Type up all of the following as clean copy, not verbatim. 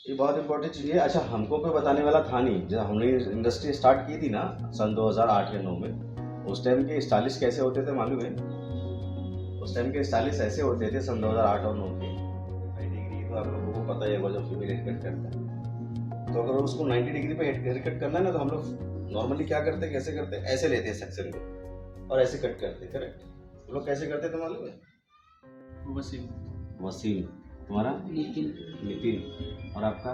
ये बहुत इंपॉर्टेंट चीज़ है। अच्छा, हमको कोई बताने वाला था नहीं। जब हमने इंडस्ट्री स्टार्ट की थी ना सन 2008 या 9 में, उस टाइम के स्टाइलिश कैसे होते थे मालूम है? उस टाइम के स्टाइलिश ऐसे होते थे सन 2008 और 9 के। 5 डिग्री तो आप लोगों को पता ही होगा जो फीमेल हेयर कट करता है। तो अगर उसको 90 डिग्री पे हेयर कट करना है ना, तो हम लोग नॉर्मली क्या करते हैं, कैसे करते हैं, ऐसे लेते हैं सेक्शन को और ऐसे कट करते हैं। करेक्ट? हम लोग कैसे करते थे मालूम है? वसीम। तुम्हारा? नितिन। और आपका?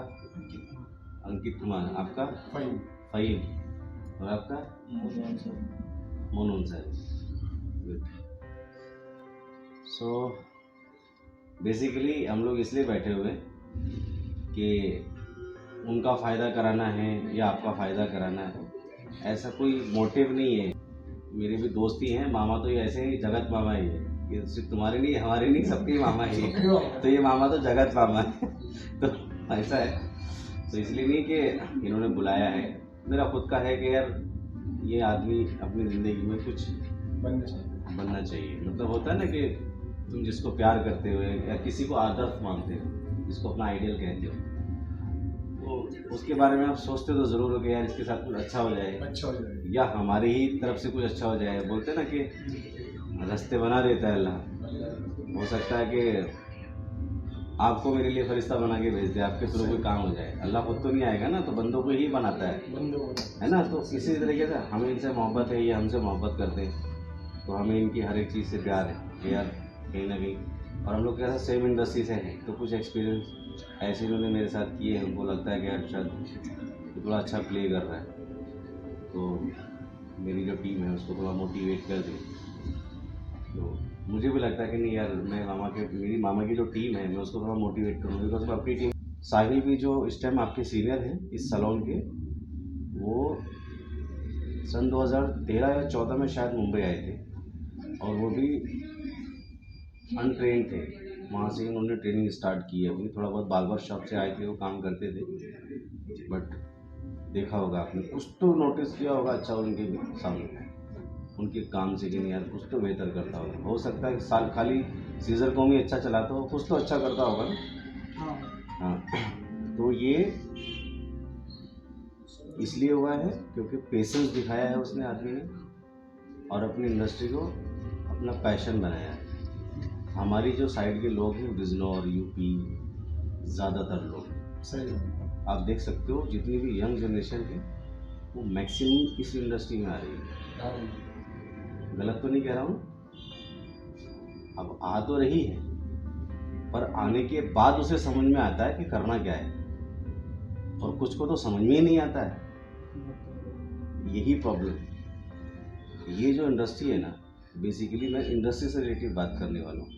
अंकित। कुमार। आपका? फहीम। और आपका? मोनून सर। गुड। सो बेसिकली हम लोग इसलिए बैठे हुए कि उनका फ़ायदा कराना है या आपका फ़ायदा कराना है, ऐसा कोई मोटिव नहीं है। मेरे भी दोस्त ही हैं, मामा तो ये ऐसे ही जगत मामा ही है। ये सिर्फ तुम्हारे नहीं, हमारे नहीं, सबके मामा ही है। तो ये मामा तो जगत मामा है। तो ऐसा है। तो इसलिए नहीं कि इन्होंने बुलाया है, मेरा खुद का है कि यार ये आदमी अपनी ज़िंदगी में कुछ बनना चाहिए। मतलब होता है ना कि तुम जिसको प्यार करते हो या किसी को आदर्श मानते हो, जिसको अपना आइडियल कहते हो, तो उसके बारे में आप सोचते तो ज़रूर हो कि यार इसके साथ कुछ अच्छा हो जाए या हमारी ही तरफ से कुछ अच्छा हो जाए। बोलते हैं ना कि रास्ते बना देता है अल्लाह। हो सकता है कि आपको मेरे लिए फरिश्ता बना के भेज दे, आपके थ्रू कोई काम हो जाए। अल्लाह खुद तो नहीं आएगा ना, तो बंदों को ही बनाता है ना। तो इसी तरीके से हमें इनसे मोहब्बत है, ये हमसे मोहब्बत करते हैं, तो हमें इनकी हर एक चीज़ से प्यार है कि यार कहीं ना कहीं। और हम लोग कैसा सेम इंडस्ट्री से हैं, तो कुछ एक्सपीरियंस ऐसे इन्होंने मेरे साथ किए हैं। उनको लगता है कि यार शायद थोड़ा अच्छा प्ले कर रहा है, तो मेरी जो टीम है उसको थोड़ा मोटिवेट कर दें। तो मुझे भी लगता है कि नहीं यार, मेरी मामा की जो टीम है, मैं उसको थोड़ा मोटिवेट करूँ, बिकॉज मैं अपनी टीम। साहिल भी जो इस टाइम आपके सीनियर हैं इस सैलून के, वो सन 2013 या 14 में शायद मुंबई आए थे, और वो भी अनट्रेंड थे। वहाँ से उन्होंने ट्रेनिंग स्टार्ट की है अपनी। थोड़ा बहुत बार्बर शॉप से आए थे, वो काम करते थे, बट देखा होगा आपने, कुछ तो नोटिस किया होगा अच्छा उनके भी सामने, उनके काम से कि नहीं यार कुछ तो बेहतर करता होगा। हो सकता है साल खाली सीजर को भी अच्छा चलाता हो, कुछ तो अच्छा करता होगा ना। हाँ। तो ये इसलिए हुआ है क्योंकि पेशेंस दिखाया है उसने आदमी ने, और अपनी इंडस्ट्री को अपना पैशन बनाया है। हमारी जो साइड के लोग हैं, बिजनौर, यूपी, ज़्यादातर लोग, सही आप देख सकते हो जितनी भी यंग जनरेशन है वो मैक्सिमम इस इंडस्ट्री में आ रही है। गलत तो नहीं कह रहा हूँ? अब आ तो रही है, पर आने के बाद उसे समझ में आता है कि करना क्या है, और कुछ को तो समझ में ही नहीं आता है। यही प्रॉब्लम। ये जो इंडस्ट्री है ना, बेसिकली मैं इंडस्ट्री से रिलेटेड बात करने वाला हूँ।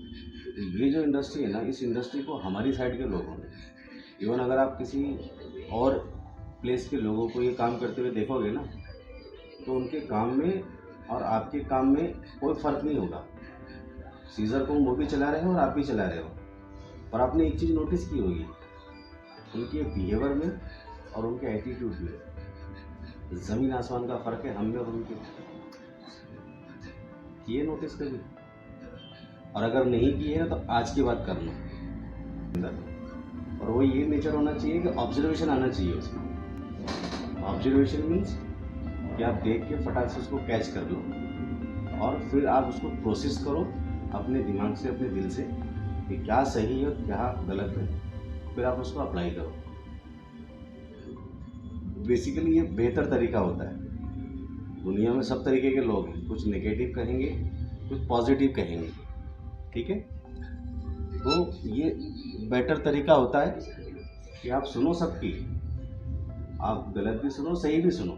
ये जो इंडस्ट्री है ना, इस इंडस्ट्री को हमारी साइड के लोगों ने, इवन अगर आप किसी और प्लेस के लोगों को ये काम करते हुए देखोगे ना, तो उनके काम में और आपके काम में कोई फ़र्क नहीं होगा। सीजर को वो भी चला रहे हो और आप भी चला रहे हो, पर आपने एक चीज़ नोटिस की होगी, उनके बिहेवियर में और उनके एटीट्यूड में ज़मीन आसमान का फ़र्क है, हम में और उनके। किए नोटिस कभी? और अगर नहीं किए ना तो आज की बात करना। और वो ये नेचर होना चाहिए कि ऑब्जर्वेशन आना चाहिए उसमें। ऑब्जर्वेशन मीन्स कि आप देख के फटाक से उसको कैच कर लो, और फिर आप उसको प्रोसेस करो अपने दिमाग से, अपने दिल से, कि क्या सही है क्या गलत है, फिर आप उसको अप्लाई करो। बेसिकली ये बेहतर तरीका होता है। दुनिया में सब तरीके के लोग हैं, कुछ नेगेटिव कहेंगे, कुछ पॉजिटिव कहेंगे, ठीक है? तो ये बेटर तरीका होता है कि आप सुनो सबकी, आप गलत भी सुनो, सही भी सुनो,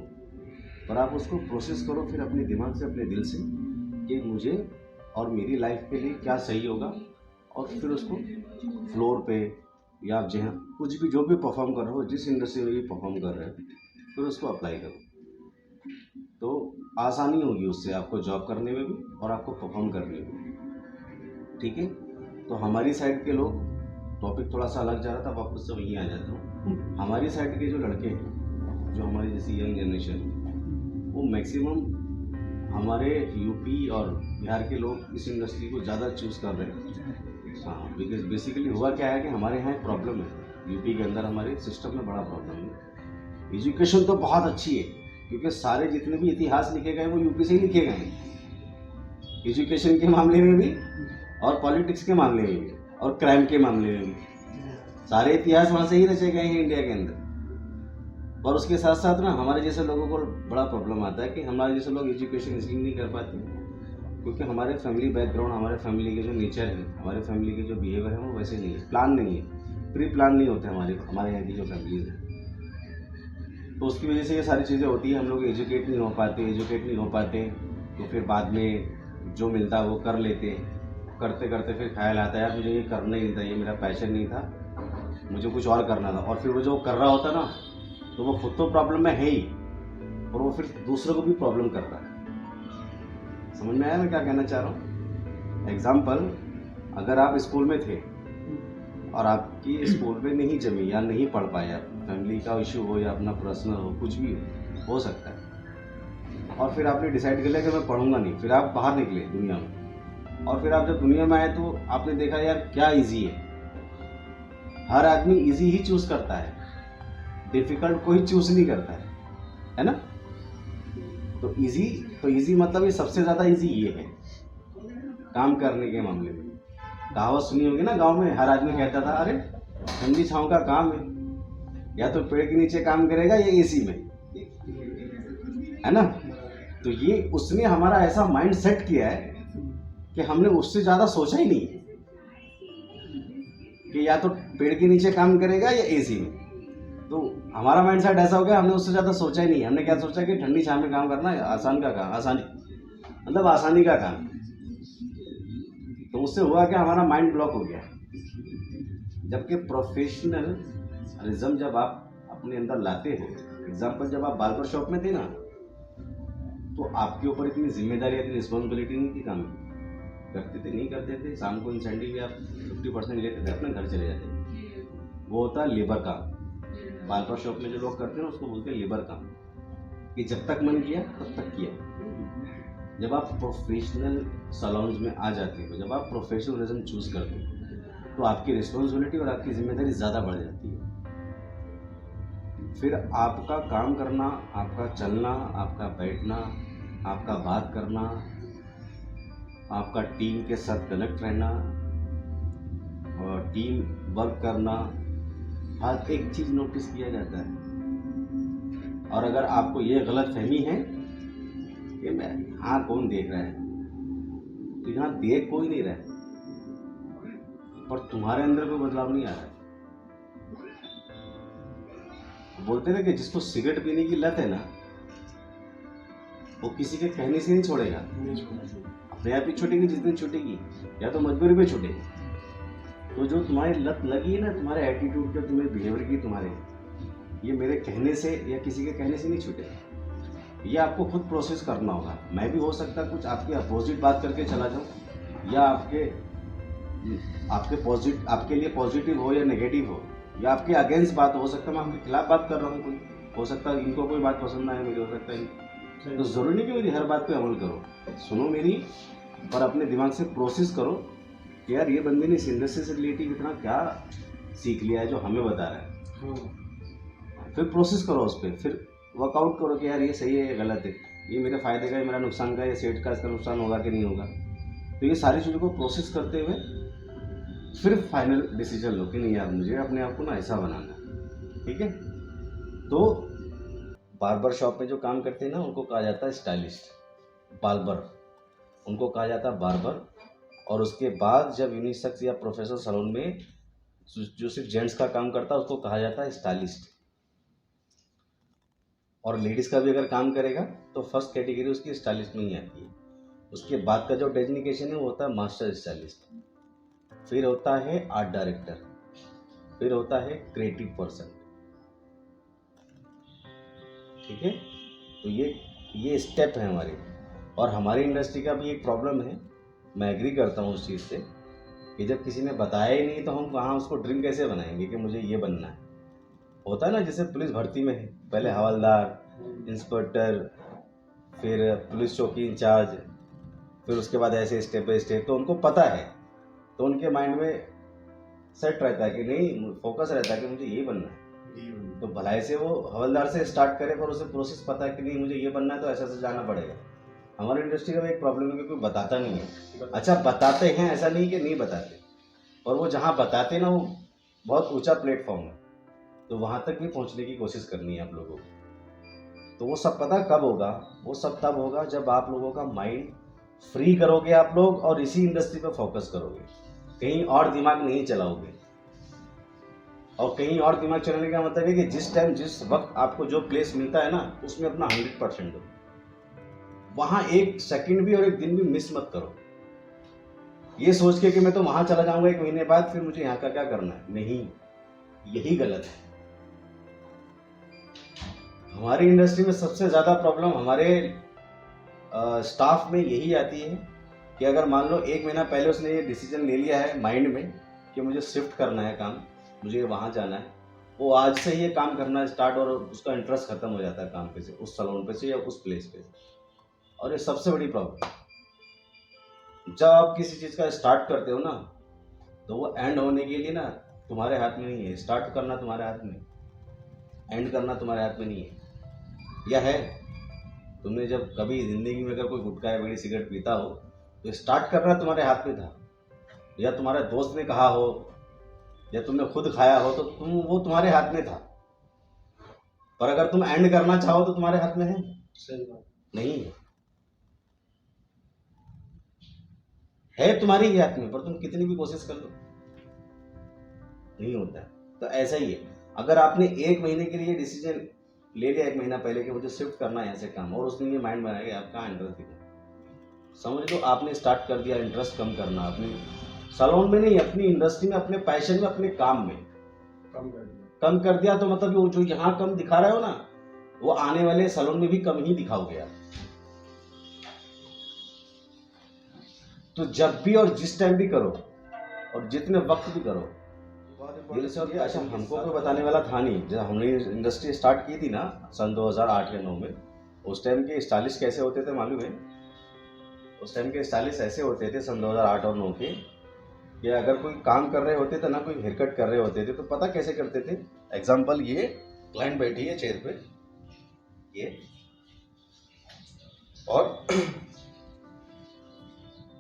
पर आप उसको प्रोसेस करो फिर अपने दिमाग से, अपने दिल से, कि मुझे और मेरी लाइफ के लिए क्या सही होगा, और फिर उसको फ्लोर पे या आप जहाँ कुछ भी जो भी परफॉर्म कर रहे हो, जिस इंडस्ट्री में भी परफॉर्म कर रहे हो, फिर उसको अप्लाई करो। तो आसानी होगी उससे आपको जॉब करने में भी और आपको परफॉर्म करने में भी, ठीक है? तो हमारी साइड के लोग, टॉपिक थोड़ा सा अलग जा रहा था, वापस से वहीं आ जाता हूँ। हमारी साइड के जो लड़के हैं, जो हमारी जैसी यंग जनरेशन, वो मैक्सिमम हमारे यूपी और बिहार के लोग इस इंडस्ट्री को ज़्यादा चूज़ कर रहे हैं। हाँ, बिकॉज बेसिकली हुआ क्या है कि हमारे यहाँ एक प्रॉब्लम है यूपी के अंदर हमारे सिस्टम में बड़ा प्रॉब्लम है। एजुकेशन तो बहुत अच्छी है, क्योंकि सारे जितने भी इतिहास लिखे गए वो यूपी से ही लिखे गए हैं, एजुकेशन के मामले में भी और पॉलिटिक्स के मामले में भी और क्राइम के मामले में भी। सारे इतिहास वहाँ से ही रचे गए हैं इंडिया के अंदर। और उसके साथ साथ ना हमारे जैसे लोगों को बड़ा प्रॉब्लम आता है कि हमारे जैसे लोग एजुकेशन इसलिए नहीं कर पाते क्योंकि हमारे फैमिली बैकग्राउंड, हमारे फैमिली के जो नेचर है, हमारे फैमिली के जो बिहेवियर है वो वैसे नहीं है, प्लान नहीं है, प्री प्लान नहीं होते हमारे यहाँ की जो फैमिलीज है। तो उसकी वजह से ये सारी चीज़ें होती है, हम लोग एजुकेट नहीं हो पाते तो फिर बाद में जो मिलता है वो कर लेते, करते करते फिर ख्याल आता है यार मुझे ये करना ही नहीं था, ये मेरा पैशन नहीं था, मुझे कुछ और करना था। और फिर वो जो कर रहा होता ना तो वो खुद तो प्रॉब्लम में है ही, और वो फिर दूसरों को भी प्रॉब्लम कर रहा है। समझ में आया मैं क्या कहना चाह रहा हूँ? एग्जाम्पल, अगर आप स्कूल में थे और आपकी स्कूल में नहीं जमी या नहीं पढ़ पाए, फैमिली का इशू हो या अपना पर्सनल हो, कुछ भी हो सकता है, और फिर आपने डिसाइड कर लिया कि मैं पढ़ूंगा नहीं, फिर आप बाहर निकले दुनिया में, और फिर आप जब दुनिया में आए तो आपने देखा यार क्या इजी है। हर आदमी इजी ही चूज करता है, डिफिकल्ट कोई चूज नहीं करता है ना? तो इजी मतलब ये सबसे ज्यादा इजी ये है काम करने के मामले में। कहावत सुनी होगी ना, गांव में हर आदमी कहता था अरे ठंडी छांव का काम है, या तो पेड़ के नीचे काम करेगा या एसी में, है ना? तो ये उसने हमारा ऐसा माइंड सेट किया है कि हमने उससे ज्यादा सोचा ही नहीं कि या तो पेड़ के नीचे काम करेगा या एसी में। तो हमारा माइंड सेट ऐसा हो गया, हमने उससे ज़्यादा सोचा ही नहीं। हमने क्या सोचा कि ठंडी छांव में काम करना है, आसान का काम, आसानी का काम। तो उससे हुआ कि हमारा माइंड ब्लॉक हो गया। जबकि प्रोफेशनलिज्म जब आप अपने अंदर लाते हो, एग्जाम्पल जब आप बार्बर शॉप में थे ना, तो आपके ऊपर इतनी जिम्मेदारी, इतनी रिस्पॉन्सिबिलिटी नहीं थी काम करते थे, नहीं करते थे, शाम को इंसेंटिव भी आप 50% लेते थे, अपने घर चले जाते थे। वो होता है लेबर काम। बार्बर शॉप में जो लोग करते हैं ना उसको बोलते हैं लेबर काम, कि जब तक मन किया तब तक किया। जब आप प्रोफेशनल सैलून्स में आ जाते हो, जब आप प्रोफेशनलिज्म चूज करते हो, तो आपकी रिस्पॉन्सिबिलिटी और आपकी जिम्मेदारी ज़्यादा बढ़ जाती है। फिर आपका काम करना, आपका चलना, आपका बैठना, आपका बात करना, आपका टीम के साथ कनेक्ट रहना और टीम वर्क करना, हर एक चीज नोटिस किया जाता है। और अगर आपको ये गलत फहमी है कि मैं यहाँ कौन देख रहा है, तो यहाँ देख कोई नहीं रहा है, पर तुम्हारे अंदर कोई बदलाव नहीं आ रहा है। बोलते ना कि जिसको सिगरेट पीने की लत है ना, वो किसी के कहने से नहीं छोड़ेगा, अपने आप ही छूटेगी जिस दिन छूटेगी, या तो मजबूरी में छूटेगी। तो जो तुम्हारी लत लगी है ना, तुम्हारे एटीट्यूड के, तुम्हारे बिहेवियर की, तुम्हारे, ये मेरे कहने से या किसी के कहने से नहीं छूटेगा। ये आपको खुद प्रोसेस करना होगा। मैं भी हो सकता कुछ आपके अपोजिट बात करके चला जाऊं, या आपके लिए पॉजिटिव हो या नेगेटिव हो, या आपके अगेंस्ट बात हो सकता है, मैं आपके खिलाफ बात कर रहा हूँ, कोई हो सकता है इनको कोई बात पसंद ना आए मेरी, हो सकता है। तो जरूरी नहीं कि मेरी हर बात पे अमल करो, सुनो मेरी, पर अपने दिमाग से प्रोसेस करो कि यार ये बंदे ने इस इंडस्ट्री से रिलेटिव इतना क्या सीख लिया है जो हमें बता रहा है। फिर प्रोसेस करो उस पर, फिर वर्कआउट करो कि यार ये सही है, ये गलत है, ये मेरे फायदे का है, मेरा नुकसान का है, सेट का इसका नुकसान होगा कि नहीं होगा। तो ये सारी चीज़ों को प्रोसेस करते हुए फिर फाइनल डिसीजन लो कि नहीं यार मुझे अपने आप को ना ऐसा बनाना है, ठीक है। तो बार्बर शॉप में जो काम करते हैं ना, उनको कहा जाता है स्टाइलिस्ट, बार्बर उनको कहा जाता है बार्बर। और उसके बाद जब यूनिसेक्स या प्रोफेशनल सैलून में जो सिर्फ जेंट्स का काम करता है उसको कहा जाता है स्टाइलिस्ट। और लेडीज का भी अगर काम करेगा तो फर्स्ट कैटेगरी उसकी स्टाइलिस्ट में ही आती है। उसके बाद का जो डेजिग्नेशन है वो होता है मास्टर स्टाइलिस्ट, फिर होता है आर्ट डायरेक्टर, फिर होता है क्रिएटिव पर्सन, ठीक है। तो ये स्टेप है हमारे। और हमारी इंडस्ट्री का भी एक प्रॉब्लम है, मैं एग्री करता हूँ उस चीज़ से, कि जब किसी ने बताया ही नहीं तो हम वहाँ उसको ड्रीम कैसे बनाएंगे कि मुझे ये बनना है। होता है ना, जैसे पुलिस भर्ती में है, पहले हवलदार, इंस्पेक्टर, फिर पुलिस चौकी इंचार्ज, फिर उसके बाद ऐसे स्टेप बाय स्टेप, तो उनको पता है, तो उनके माइंड में सेट रहता है कि नहीं, फोकस रहता है कि मुझे ये बनना है। तो भलाई से वो हवलदार से स्टार्ट करे, पर उसे प्रोसेस पता है कि नहीं मुझे ये बनना है, तो ऐसा से जाना पड़ेगा। हमारी इंडस्ट्री का भी एक प्रॉब्लम है कि कोई बताता नहीं है। अच्छा बताते हैं, ऐसा नहीं कि नहीं बताते, और वो जहाँ बताते ना वो बहुत ऊंचा प्लेटफॉर्म है, तो वहाँ तक भी पहुँचने की कोशिश करनी है आप लोगों को। तो वो सब पता कब होगा? वो सब तब होगा जब आप लोगों का माइंड फ्री करोगे आप लोग, और इसी इंडस्ट्री पर फोकस करोगे, कहीं और दिमाग नहीं चलाओगे। और कहीं और दिमाग चलाने का मतलब है कि जिस टाइम जिस वक्त आपको जो प्लेस मिलता है ना, उसमें अपना 100% दो। वहाँ एक सेकंड भी और एक दिन भी मिस मत करो, ये सोच के कि मैं तो वहाँ चला जाऊंगा 1 महीने बाद, फिर मुझे यहाँ का क्या करना है। नहीं, यही गलत है। हमारी इंडस्ट्री में सबसे ज़्यादा प्रॉब्लम हमारे स्टाफ में यही आती है कि अगर मान लो 1 महीना पहले उसने ये डिसीजन ले लिया है माइंड में कि मुझे शिफ्ट करना है काम, मुझे वहाँ जाना है, वो आज से ही ये काम करना स्टार्ट, और उसका इंटरेस्ट खत्म हो जाता है काम पे से, उस सैलून पे से या उस प्लेस पे। और ये सबसे बड़ी प्रॉब्लम, जब आप किसी चीज़ का स्टार्ट करते हो ना, तो वो एंड होने के लिए ना तुम्हारे हाथ में नहीं है। स्टार्ट करना तुम्हारे हाथ में, एंड करना तुम्हारे हाथ में नहीं है। या है? तुमने जब कभी ज़िंदगी में अगर कोई गुटखा या बीड़ी सिगरेट पीता हो, तो स्टार्ट करना तुम्हारे हाथ में था, या तुम्हारे दोस्त ने कहा हो, या तुमने खुद खाया हो, तो वो तुम्हारे हाथ में था। पर अगर तुम एंड करना चाहो तो तुम्हारे हाथ में है? सही बात नहीं है तुम्हारे ही हाथ में, पर तुम कितनी भी कोशिश कर लो नहीं होता है। तो ऐसा ही है, अगर आपने 1 महीने के लिए डिसीजन ले लिया 1 महीना पहले कि मुझे शिफ्ट करना है यहाँ से काम, और उसने ये माइंड बनाया कि आप कहाँ इंटरेस्ट दिखा, समझ लो आपने स्टार्ट कर दिया इंटरेस्ट कम करना अपने सैलून में नहीं, अपनी इंडस्ट्री में, अपने पैशन में, अपने काम में कम कर दिया। तो मतलब वो जो यहाँ कम दिखा रहे हो ना, वो आने वाले सैलून में भी कम ही दिखाओगे आप। तो जब भी और जिस टाइम भी करो, और जितने वक्त भी करो, दिल से। और अच्छा, हमको कोई बताने वाला था नहीं। जब हमने इंडस्ट्री स्टार्ट की थी ना सन 2008 या 9 में, उस टाइम के स्टाइलिश कैसे होते थे मालूम है? उस टाइम के स्टाइलिश ऐसे होते थे सन 2008 और 9 के, कि अगर कोई काम कर रहे होते थे ना, कोई हेयर कट कर रहे होते थे, तो पता कैसे करते थे? एग्जाम्पल, ये क्लाइंट बैठी है चेयर पे, ये, और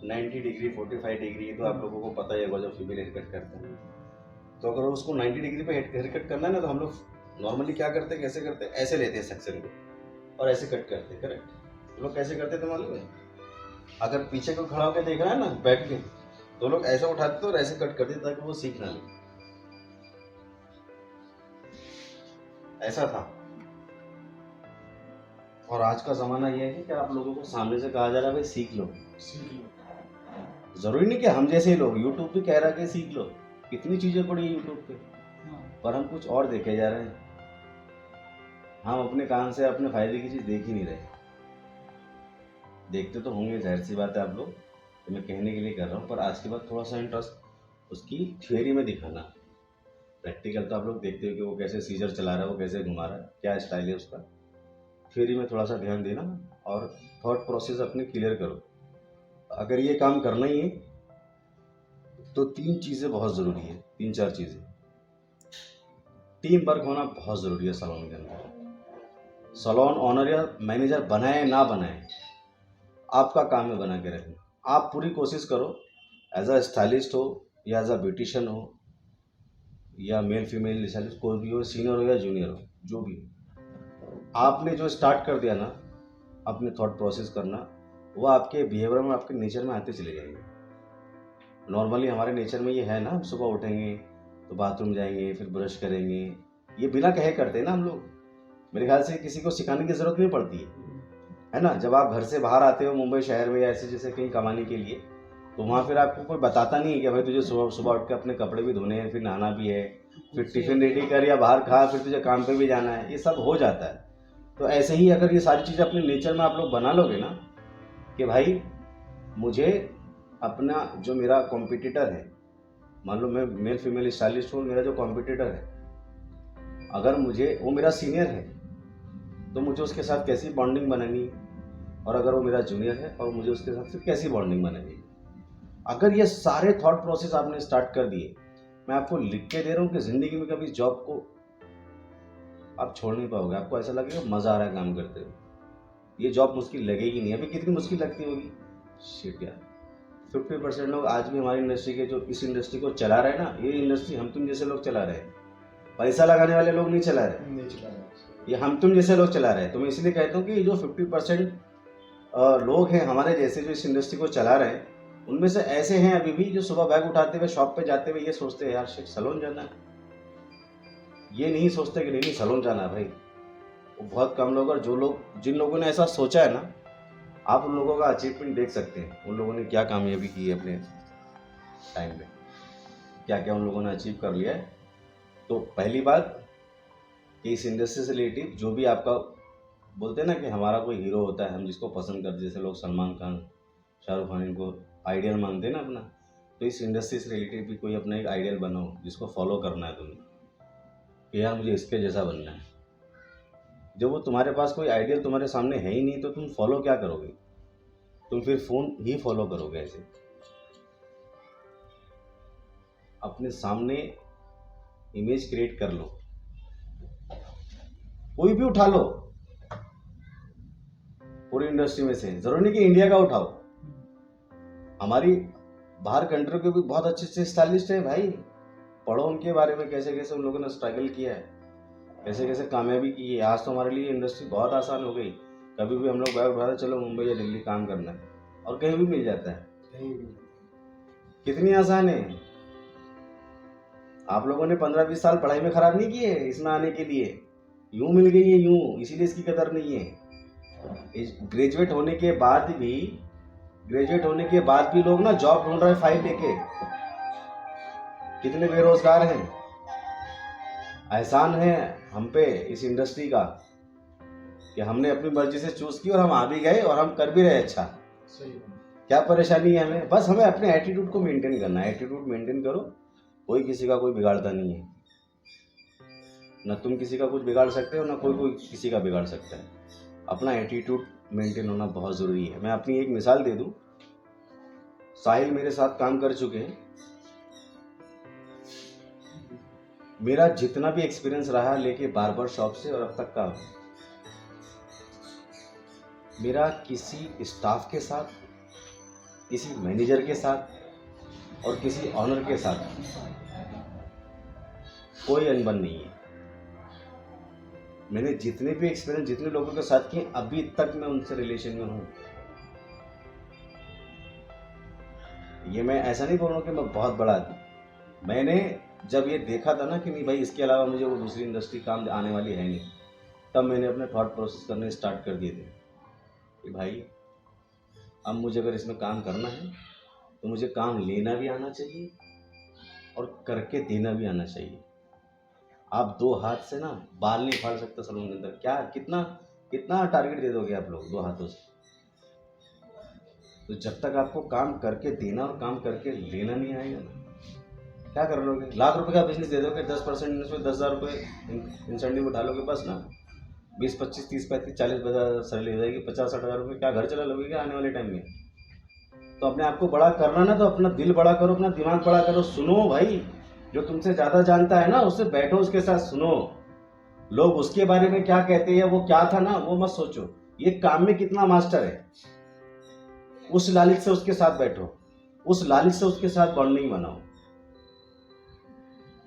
90 डिग्री 45 डिग्री, तो आप लोगों को पता ही होगा जब फीमेल हेयर कट करते हैं। तो अगर उसको 90 डिग्री पे हेयर कट करना है ना, तो हम लोग नॉर्मली क्या करते हैं, कैसे करते हैं? ऐसे लेते हैं सेक्शन को और ऐसे कट करते हैं। करेक्ट? तो लोग कैसे करते थे मालूम है? अगर पीछे को खड़ा होकर देख रहा है ना बैठ के, तो लोग ऐसा उठाते थे और ऐसे कट करते ताकि वो सीख ना ले। ऐसा था। और आज का जमाना यह है कि आप लोगों को सामने से कहा जा रहा है भाई सीख लो। जरूरी नहीं कि हम जैसे लोग, यूट्यूब पे कह रहा है कि सीख लो, कितनी चीजें पड़ी है यूट्यूब पे, पर हम कुछ और देखे जा रहे हैं। हम अपने कान से अपने फायदे की चीज देख ही नहीं रहे। देखते तो होंगे, जाहिर सी बात है आप लोग, तो मैं कहने के लिए कर रहा हूँ, पर आज के बाद थोड़ा सा इंटरेस्ट उसकी थियोरी में दिखाना। प्रैक्टिकल तो आप लोग देखते हो कि वो कैसे सीजर चला रहा है, वो कैसे घुमा रहा है, क्या स्टाइल है उसका। थियोरी में थोड़ा सा ध्यान देना, और थॉट प्रोसेस अपने क्लियर करो। अगर ये काम करना ही है तो 3 चीज़ें बहुत ज़रूरी है, 3-4 चीज़ें। टीम वर्क होना बहुत ज़रूरी है सैलून के अंदर। सैलून ऑनर या मैनेजर बनाए ना बनाए, आपका काम है बना के रखना। आप पूरी कोशिश करो, एज अ स्टाइलिस्ट हो या एज अ ब्यूटिशियन हो या मेल फीमेल स्टाइलिस्ट, कोई भी हो, सीनियर हो या जूनियर हो, जो भी हो, आपने जो स्टार्ट कर दिया ना अपने थॉट प्रोसेस करना, वो आपके बिहेवियर में, आपके नेचर में आते चले जाएंगे। नॉर्मली हमारे नेचर में ये है ना, हम सुबह उठेंगे तो बाथरूम जाएंगे, फिर ब्रश करेंगे, ये बिना कहे करते हैं ना हम लोग। मेरे ख्याल से किसी को सिखाने की ज़रूरत नहीं पड़ती है ना। जब आप घर से बाहर आते हो मुंबई शहर में या ऐसे जैसे कहीं कमाने के लिए, तो वहाँ फिर आपको कोई बताता नहीं है कि भाई तुझे सुबह सुबह उठ के अपने कपड़े भी धोने हैं, फिर नहाना भी है, फिर टिफ़िन रेडी कर या बाहर खा, फिर तुझे काम पे भी जाना है। ये सब हो जाता है। तो ऐसे ही अगर ये सारी चीज़ें अपने नेचर में आप लोग बना लोगे ना, कि भाई मुझे अपना जो मेरा कॉम्पिटिटर है, मान लो मैं मेल फीमेल स्टाइलिस्ट हूँ, मेरा जो कॉम्पिटिटर है, अगर मुझे वो मेरा सीनियर है तो मुझे उसके साथ कैसी बॉन्डिंग बनानी है, और अगर वो मेरा जूनियर है और मुझे उसके साथ फिर कैसी बॉन्डिंग बनानी है। अगर ये सारे थॉट प्रोसेस आपने स्टार्ट कर दिए, मैं आपको लिख के दे रहा हूँ कि ज़िंदगी में कभी जॉब को आप छोड़ नहीं पाओगे। आपको ऐसा लगेगा मज़ा आ रहा है काम करते हुए, ये जॉब मुश्किल लगेगी नहीं। अभी कितनी मुश्किल लगती होगी, शिट यार। 50% लोग आज भी हमारी इंडस्ट्री के, जो इस इंडस्ट्री को चला रहे हैं ना, ये इंडस्ट्री हम तुम जैसे लोग चला रहे हैं, पैसा लगाने वाले लोग नहीं चला रहे, ये हम तुम जैसे लोग चला रहे हैं। तो मैं इसलिए कहता हूँ कि ये जो 50% लोग हैं हमारे जैसे जो इस इंडस्ट्री को चला रहे हैं, उनमें से ऐसे हैं अभी भी जो सुबह बैग उठाते हुए शॉप पे जाते हुए ये सोचते हैं यार शिट सैलून जाना है। ये नहीं सोचते कि नहीं सैलून जाना है भाई। वो बहुत कम लोग, और जो लोग, जिन लोगों ने ऐसा सोचा है ना, आप उन लोगों का अचीवमेंट देख सकते हैं। उन लोगों ने क्या कामयाबी की है अपने टाइम में, क्या क्या उन लोगों ने अचीव कर लिया है। तो पहली बात कि इस इंडस्ट्री से रिलेटिव जो भी आपका बोलते हैं ना कि हमारा कोई हीरो होता है, हम जिसको पसंद करते, जैसे लोग सलमान खान, शाहरुख खान इनको आइडियल मानते हैं ना अपना, तो इस इंडस्ट्री से रिलेटेड भी कोई अपना एक आइडियल बनाओ जिसको फॉलो करना है तुम्हें, कि यार मुझे इसके जैसा बनना है। जब वो तुम्हारे पास कोई आइडियल तुम्हारे सामने है ही नहीं, तो तुम फॉलो क्या करोगे? तुम फिर फोन ही फॉलो करोगे। ऐसे अपने सामने इमेज क्रिएट कर लो, कोई भी उठा लो पूरी इंडस्ट्री में से, जरूरी नहीं कि इंडिया का उठाओ, हमारी बाहर कंट्री के भी बहुत अच्छे अच्छे स्टाइलिस्ट है भाई। पढ़ो उनके बारे में, कैसे कैसे उन लोगों ने स्ट्रगल किया है, कैसे कैसे कामयाबी की है। आज तो हमारे लिए इंडस्ट्री बहुत आसान हो गई। कभी भी हम लोग बैग उठाते चलो मुंबई या दिल्ली काम करना है, और कहीं भी मिल जाता है। कितनी आसान है। आप लोगों ने 15-20 साल पढ़ाई में खराब नहीं किए इसमें आने के लिए, यूं मिल गई है यूं, इसीलिए इसकी कदर नहीं है। ग्रेजुएट होने के बाद भी लोग ना जॉब ढूंढ रहे हैं फाइल लेके। कितने बेरोजगार हैं। एहसान है हम पे इस इंडस्ट्री का कि हमने अपनी मर्जी से चूज की और हम आ भी गए और हम कर भी रहे अच्छा। सही। क्या परेशानी है हमें? बस हमें अपने एटीट्यूड को मेंटेन करना है। एटीट्यूड मेंटेन करो, कोई किसी का कोई बिगाड़ता नहीं है। ना तुम किसी का कुछ बिगाड़ सकते हो, ना कोई किसी का बिगाड़ सकता है। अपना एटीट्यूड मेंटेन होना बहुत ज़रूरी है। मैं अपनी एक मिसाल दे दूं, साहिल मेरे साथ काम कर चुके हैं। मेरा जितना भी एक्सपीरियंस रहा लेके बार्बर शॉप से और अब तक का, मेरा किसी स्टाफ के साथ, किसी मैनेजर के साथ और किसी ऑनर के साथ कोई अनबन नहीं है। मैंने जितने भी एक्सपीरियंस जितने लोगों के साथ किए, अभी तक मैं उनसे रिलेशन में हूँ। ये मैं ऐसा नहीं बोल रहा हूँ कि मैं बहुत बड़ा आदमी। मैंने जब ये देखा था ना कि नहीं भाई इसके अलावा मुझे वो दूसरी इंडस्ट्री काम आने वाली है नहीं, तब मैंने अपने थॉट प्रोसेस करने स्टार्ट कर दिए थे कि भाई अब मुझे अगर इसमें काम करना है तो मुझे काम लेना भी आना चाहिए और करके देना भी आना चाहिए। आप दो हाथ से ना बाल नहीं फाड़ सकते सलून के अंदर। क्या कितना टारगेट दे दोगे आप लोग दो हाथों से? तो जब तक आपको काम करके देना और काम करके लेना नहीं आएगा ना, क्या कर लोगे? लाख रुपए का बिजनेस दे दोगे, 10% इसमें 10,000 रुपये इंसेंटिव उठा लोगे बस ना, 20, 25, 30, 35, 40 हजार सैलरी हो जाएगी, 50-60 हजार रुपये क्या घर चला लोगे क्या आने वाले टाइम में? तो अपने आप को बड़ा करना ना, तो अपना दिल बड़ा करो, अपना दिमाग बड़ा करो। सुनो भाई, जो तुमसे ज्यादा जानता है ना उससे बैठो, उसके साथ सुनो। लोग उसके बारे में क्या कहते हैं, वो क्या था ना, वो मत सोचो। ये काम में कितना मास्टर है, उस लालिच से उसके साथ बैठो, उस लालिच से उसके साथ बॉन्डिंग बनाओ।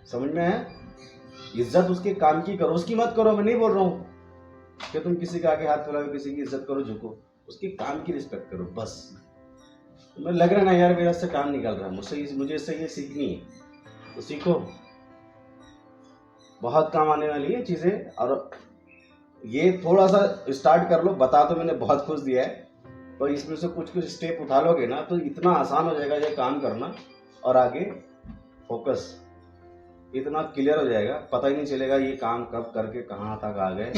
समझ में आया? इज्जत उसके काम की करो, उसकी मत करो। मैं नहीं बोल रहा हूँ कि तुम किसी के आगे हाथ फैलाओ, किसी की इज्जत करो, झुको। उसके काम की रिस्पेक्ट करो बस। तुम्हें लग रहा है ना यार मेरा इससे काम निकल रहा है, मुझे इससे ये सीखनी है, तो सीखो। बहुत काम आने वाली है चीज़ें। और ये थोड़ा सा स्टार्ट कर लो। बता तो मैंने बहुत कुछ दिया है, तो इसमें से कुछ स्टेप उठा लोगे ना तो इतना आसान हो जाएगा ये काम करना, और आगे फोकस इतना क्लियर हो जाएगा, पता ही नहीं चलेगा ये काम कब करके कहाँ तक आ गए,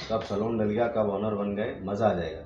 कब सैलून डल गया, कब ऑनर बन गए, मज़ा आ जाएगा।